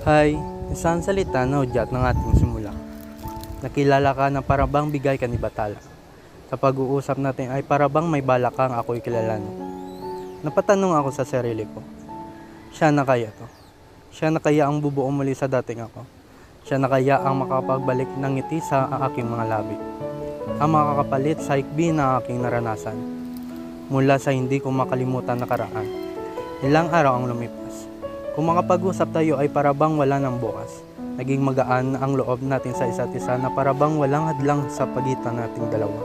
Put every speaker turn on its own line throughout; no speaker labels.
Hay, isang salita na hudyat ng ating simula. Nakilala ka na parabang bigay ka ni Batala. Sa pag-uusap natin ay parabang may balak kang ako'y kilala mo. Napatanong ako sa sarili ko, siya na kaya to? Siya na kaya ang bubuo muli sa dating ako? Siya na kaya ang makapagbalik ng ngiti sa aking mga labi? Ang makakapalit sa hikbi ng aking naranasan? Mula sa hindi ko makalimutan na karaan. Ilang araw ang lumipas. Kung makapag-usap tayo ay parabang wala ng bukas. Naging magaan ang loob natin sa isa't isa na parabang walang hadlang sa pagitan nating dalawa.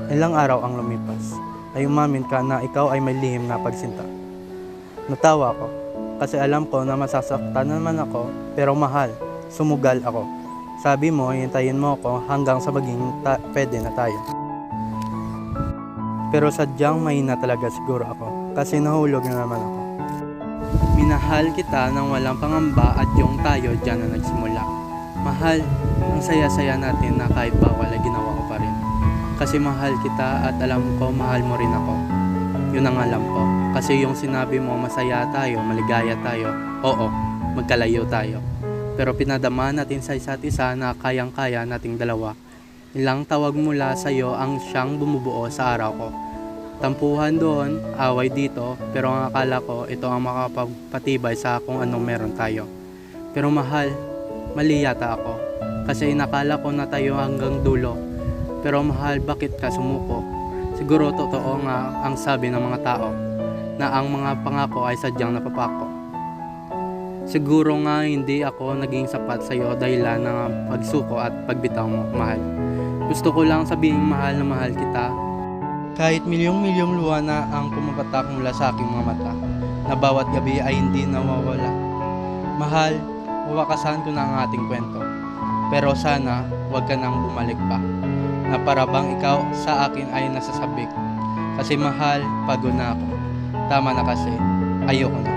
Ilang araw ang lumipas. Ay umamin ka na ikaw ay may lihim na pagsinta. Natawa ko kasi alam ko na masasaktan naman ako, pero mahal, sumugal ako. Sabi mo, hintayin mo ako hanggang sa maging pwede na tayo. Pero sadyang mahina talaga siguro ako kasi nahulog na naman ako. Minahal kita nang walang pangamba at yung tayo dyan na nagsimula. Mahal, ang saya-saya natin na kahit bawal ay ginawa ko pa rin. Kasi mahal kita at alam ko mahal mo rin ako. Yun ang alam ko. Kasi yung sinabi mo masaya tayo, maligaya tayo, oo, magkalayo tayo. Pero pinadama natin sa isa't isa na kayang-kaya nating dalawa. Ilang tawag mula sa'yo ang siyang bumubuo sa araw ko. Tampuhan doon, away dito, pero ang akala ko ito ang makapagpatibay sa kung anong meron tayo. Pero mahal, mali yata ako. Kasi inakala ko na tayo hanggang dulo. Pero mahal, bakit ka sumuko? Siguro totoo nga ang sabi ng mga tao, na ang mga pangako ay sadyang napapako. Siguro nga hindi ako naging sapat sa iyo dahilan ng pagsuko at pagbitaw mo, mahal. Gusto ko lang sabihin mahal na mahal kita. Kahit milyong-milyong luha na ang pumapatak mula sa aking mga mata, na bawat gabi ay hindi nawawala. Mahal, wawakasan ko na ang ating kwento. Pero sana, huwag ka nang bumalik pa. Na parabang ikaw sa akin ay nasasabik. Kasi mahal, pagod na ako. Tama na kasi, ayoko na.